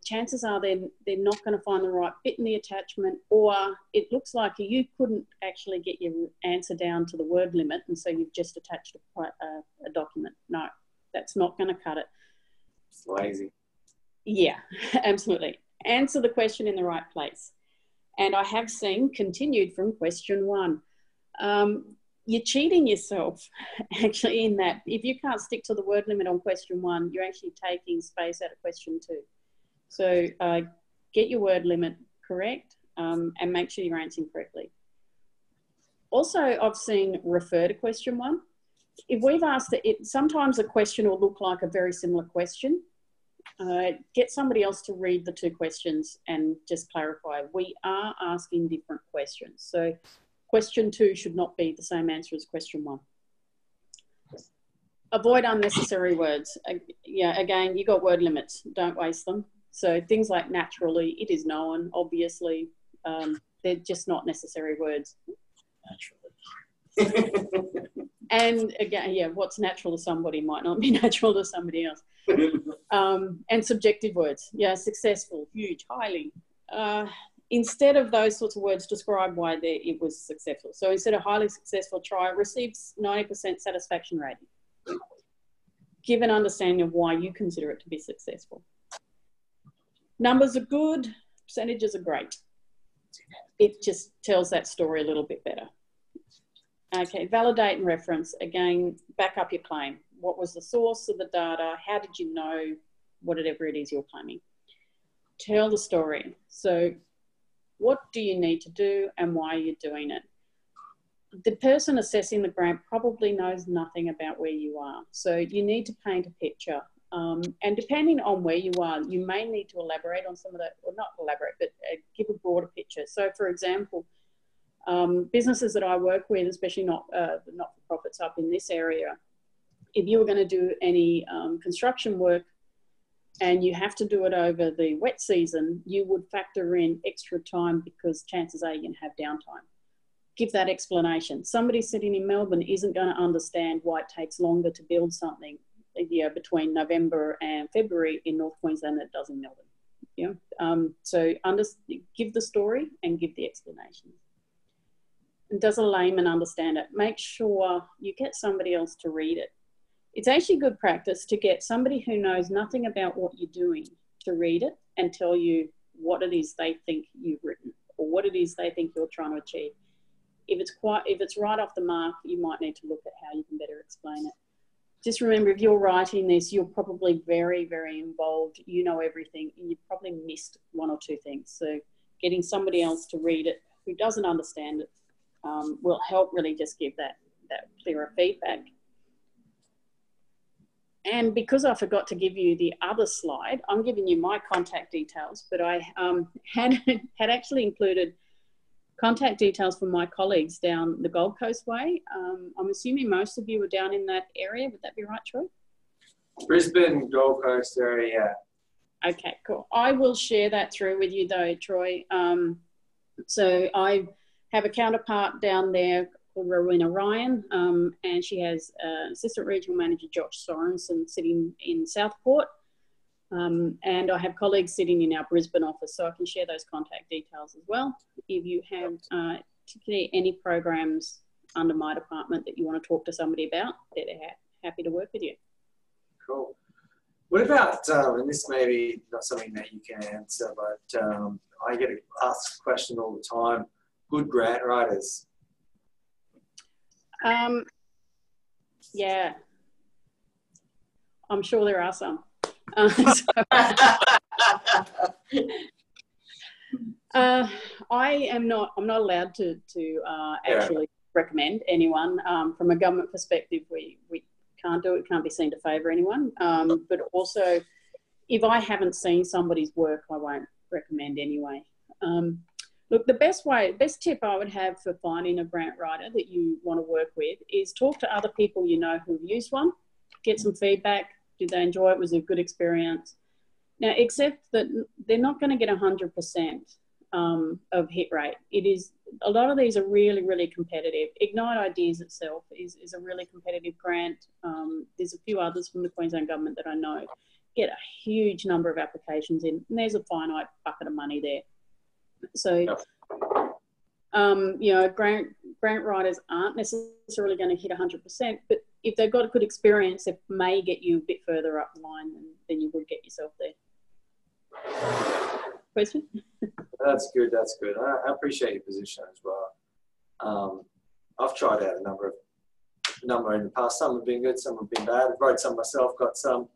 chances are they're not going to find the right bit in the attachment, or it looks like you couldn't actually get your answer down to the word limit, and so you've just attached a document. No, that's not going to cut it. It's lazy. Yeah, absolutely. Answer the question in the right place. And I have seen continued from question 1. You're cheating yourself actually in that if you can't stick to the word limit on question 1, you're actually taking space out of question 2. So get your word limit correct and make sure you're answering correctly. Also, I've seen refer to question 1. If we've asked it, sometimes a question will look like a very similar question. Get somebody else to read the 2 questions and just clarify. We are asking different questions. So question 2 should not be the same answer as question 1. Avoid unnecessary words. Yeah, again, you got word limits. Don't waste them. So things like naturally, it is known, obviously, they're just not necessary words. Naturally. And again, yeah, what's natural to somebody might not be natural to somebody else. And subjective words. Yeah, successful, huge, highly. instead of those sorts of words, describe why it was successful. So instead of highly successful, try receives 90% satisfaction rating. Give an understanding of why you consider it to be successful. Numbers are good, percentages are great. It just tells that story a little bit better. Okay, validate and reference. Again, back up your claim. What was the source of the data? How did you know whatever it is you're claiming? Tell the story. So what do you need to do and why are you doing it? The person assessing the grant probably knows nothing about where you are. So you need to paint a picture. And depending on where you are, you may need to elaborate on some of that, or not elaborate, but give a broader picture. So for example, businesses that I work with, especially not-for-profits up in this area, if you were going to do any construction work and you have to do it over the wet season, you would factor in extra time because chances are you're going to have downtime. Give that explanation. Somebody sitting in Melbourne isn't going to understand why it takes longer to build something between November and February in North Queensland than it does in Melbourne. So give the story and give the explanation. And does a layman understand it? Make sure you get somebody else to read it. It's actually good practice to get somebody who knows nothing about what you're doing to read it and tell you what it is they think you've written or what it is they think you're trying to achieve. If it's right off the mark, you might need to look at how you can better explain it. Just remember, if you're writing this, you're probably very, very involved. You know everything, and you've probably missed one or two things. So getting somebody else to read it who doesn't understand it will help really just give that clearer feedback. And because I forgot to give you the other slide, I'm giving you my contact details, but I had actually included contact details from my colleagues down the Gold Coast way. I'm assuming most of you are down in that area. Would that be right, Troy? Brisbane, Gold Coast area, yeah. Okay, cool. I will share that through with you though, Troy. So I have a counterpart down there called Rowena Ryan, and she has Assistant Regional Manager Josh Sorensen sitting in Southport. And I have colleagues sitting in our Brisbane office, so I can share those contact details as well. If you have particularly any programs under my department that you want to talk to somebody about, they're happy to work with you. Cool. What about, and this may be not something that you can answer, but I get asked a question all the time, good grant writers. Yeah, I'm sure there are some. I'm not allowed to actually recommend anyone. From a government perspective, we can't do it, can't be seen to favour anyone. But also, if I haven't seen somebody's work, I won't recommend anyway. Look, the best tip I would have for finding a grant writer that you want to work with is talk to other people you know who've used one, get some feedback. Did they enjoy it? Was it a good experience? Now, except that they're not going to get 100% of hit rate. A lot of these are really, really competitive. Ignite Ideas itself is a really competitive grant. There's a few others from the Queensland Government that I know get a huge number of applications in, and there's a finite bucket of money there. So, grant writers aren't necessarily going to hit 100%, but if they've got a good experience, it may get you a bit further up the line than you would get yourself there. Question? That's good. That's good. I appreciate your position as well. I've tried out a number in the past. Some have been good, some have been bad. I've wrote some myself, got some.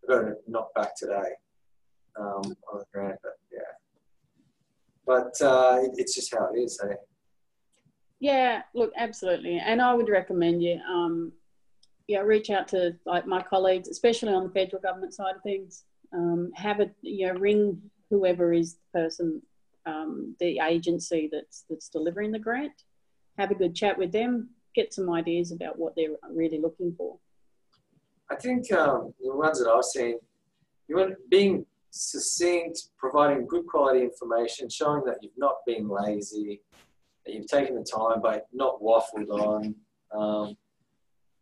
I've got to knock back today on the grant, but yeah. But it's just how it is, eh? Yeah, look, absolutely. And I would recommend you, reach out to like my colleagues, especially on the federal government side of things. Ring whoever is the person, the agency that's delivering the grant. Have a good chat with them. Get some ideas about what they're really looking for. I think the ones that I've seen, you want being succinct, providing good quality information, showing that you've not been lazy, that you've taken the time but not waffled on.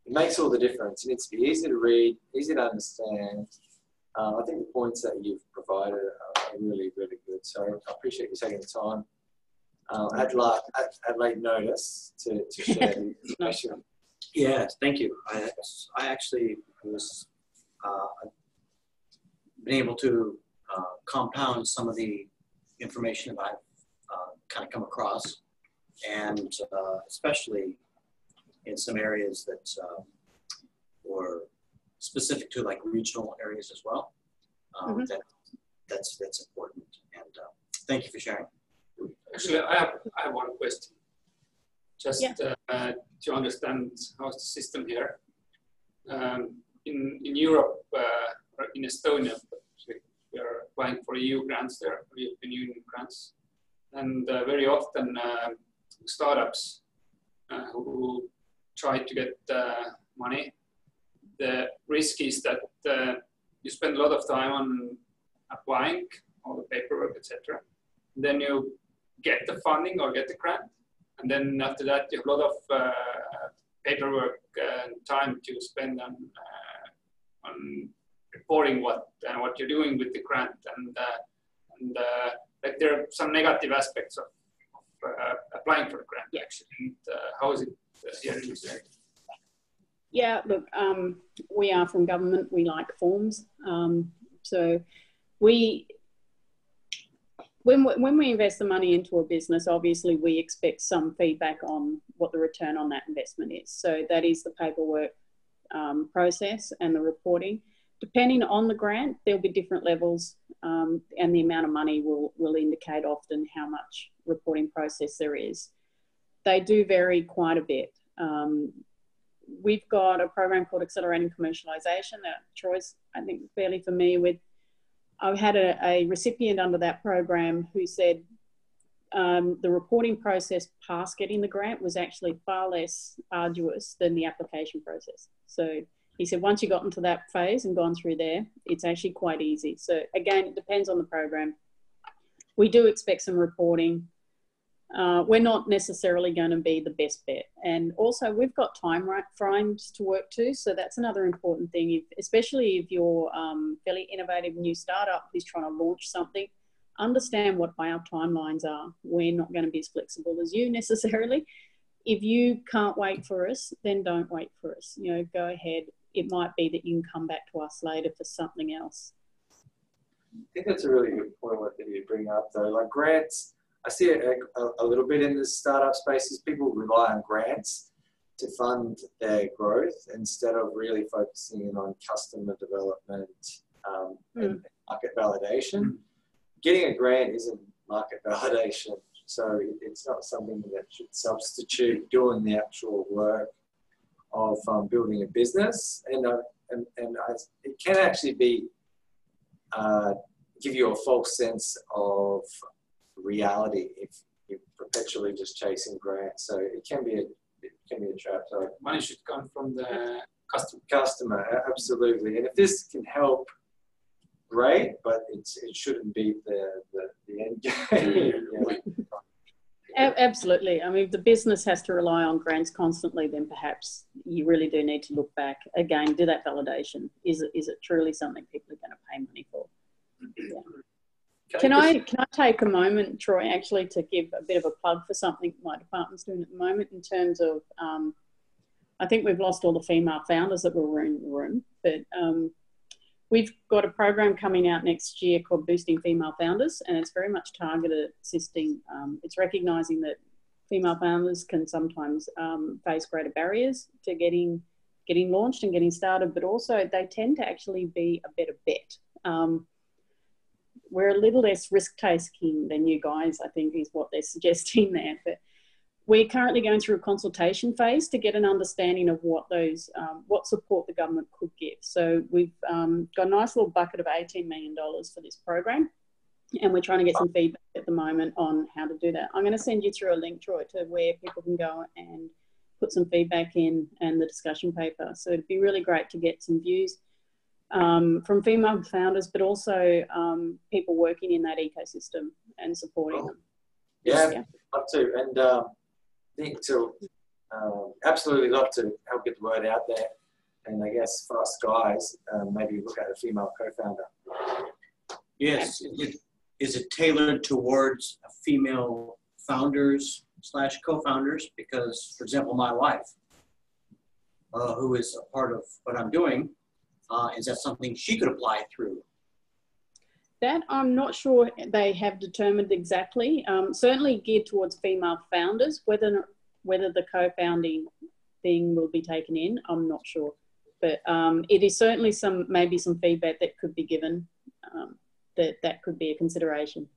It makes all the difference. It needs to be easy to read, easy to understand. I think the points that you've provided are really, really good. So I appreciate you taking the time at late notice to share the information. Yeah, thank you. I actually was been able to compound some of the information that I've kind of come across, and especially in some areas that were specific to like regional areas as well. That's important. And thank you for sharing. Actually, I have one question. Just to understand how's the system here. In Europe, or in Estonia, we are applying for EU grants there, European Union grants, and very often startups who try to get money. The risk is that you spend a lot of time on applying, all the paperwork, etc. Then you get the funding or get the grant, and then after that you have a lot of paperwork and time to spend on reporting what you're doing with the grant, and like there are some negative aspects of applying for a grant actually. And, how is it here in this area? Yeah, look, we are from government. We like forms. So when we invest the money into a business, obviously we expect some feedback on what the return on that investment is. So that is the paperwork process and the reporting. Depending on the grant, there'll be different levels, and the amount of money will indicate often how much reporting process there is. They do vary quite a bit. We've got a program called Accelerating Commercialisation that Troy's, I think, fairly familiar with. I had a recipient under that program who said the reporting process past getting the grant was actually far less arduous than the application process. So he said once you got into that phase and gone through there, it's actually quite easy. So again, it depends on the program. We do expect some reporting. We're not necessarily going to be the best bet. And also we've got time frames to work to. So that's another important thing, especially if you're fairly innovative new startup who's trying to launch something, understand what our timelines are. We're not going to be as flexible as you necessarily. If you can't wait for us, then don't wait for us. You know, go ahead. It might be that you can come back to us later for something else. I think that's a really good point that you bring up though. Like grants, I see it a little bit in the startup spaces. People rely on grants to fund their growth instead of really focusing in on customer development and market validation. Getting a grant isn't market validation, so it's not something that should substitute doing the actual work of building a business. And it can actually be give you a false sense of reality if you're perpetually just chasing grants. So it can be a trap. So money should come from the customer, absolutely. And if this can help, great, but it shouldn't be the end game. Absolutely. I mean, if the business has to rely on grants constantly, then perhaps you really do need to look back again, do that validation. Is it truly something people are going to pay money for? Yeah. Can I take a moment, Troy, actually, to give a bit of a plug for something my department's doing at the moment in terms of, I think we've lost all the female founders that were in the room, but we've got a program coming out next year called Boosting Female Founders, and it's very much targeted at assisting. It's recognising that female founders can sometimes face greater barriers to getting launched and getting started, but also they tend to actually be a better bet. We're a little less risk-taking than you guys, I think, is what they're suggesting there. But we're currently going through a consultation phase to get an understanding of what those, what support the government could give. So we've got a nice little bucket of $18 million for this program, and we're trying to get some feedback at the moment on how to do that. I'm going to send you through a link, Troy, to where people can go and put some feedback in and the discussion paper. So it'd be really great to get some views from female founders, but also people working in that ecosystem and supporting them. Yeah, love to. And think to absolutely love to help get the word out there. And I guess for us guys, maybe look at a female co-founder. Yes, is it tailored towards female founders / co-founders? Because, for example, my wife, who is a part of what I'm doing, is that something she could apply through? That I'm not sure they have determined exactly. Certainly geared towards female founders. Whether the co-founding thing will be taken in, I'm not sure. But it is certainly maybe some feedback that could be given, that could be a consideration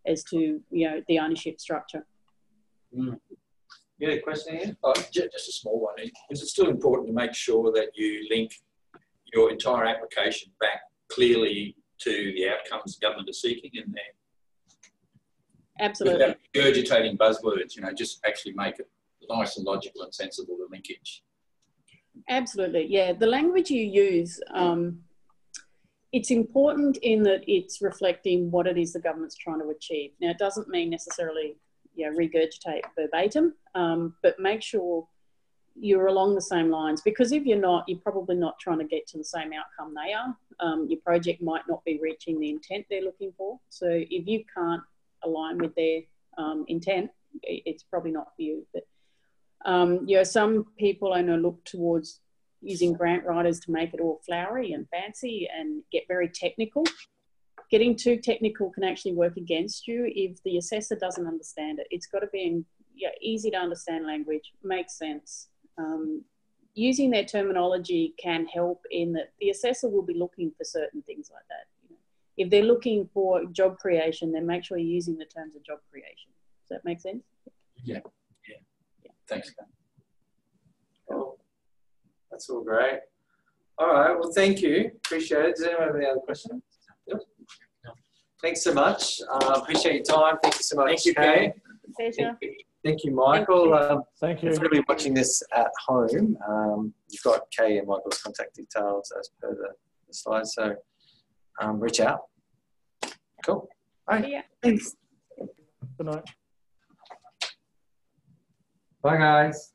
as to, you know, the ownership structure. You had a question here? Just a small one. Is it still important to make sure that you link your entire application back clearly to the outcomes the government is seeking in there? Absolutely. Without regurgitating buzzwords, you know, just actually make it nice and logical and sensible, the linkage. Absolutely, yeah. The language you use, it's important in that it's reflecting what it is the government's trying to achieve. Now, it doesn't mean necessarily, you know, regurgitate verbatim, but make sure you're along the same lines, because if you're not, you're probably not trying to get to the same outcome they are. Your project might not be reaching the intent they're looking for. So if you can't align with their intent, it's probably not for you. But you know, some people I know look towards using grant writers to make it all flowery and fancy and get very technical. Getting too technical can actually work against you if the assessor doesn't understand it. It's got to be in, yeah, easy to understand language, makes sense. Using their terminology can help in that the assessor will be looking for certain things like that. You know, if they're looking for job creation, then make sure you're using the terms of job creation. Does that make sense? Yeah. Thanks. Cool. That's all great. All right. Well, thank you. Appreciate it. Does anyone have any other questions? Yep. No. Thanks so much. Appreciate your time. Thank you so much. Thank you, Kay. Pleasure. Thank you, Michael. Thank you. If you're going to be watching this at home, you've got Kay and Michael's contact details as per the slide, so reach out. Cool. All right. Yeah. Thanks. Good night. Bye, guys.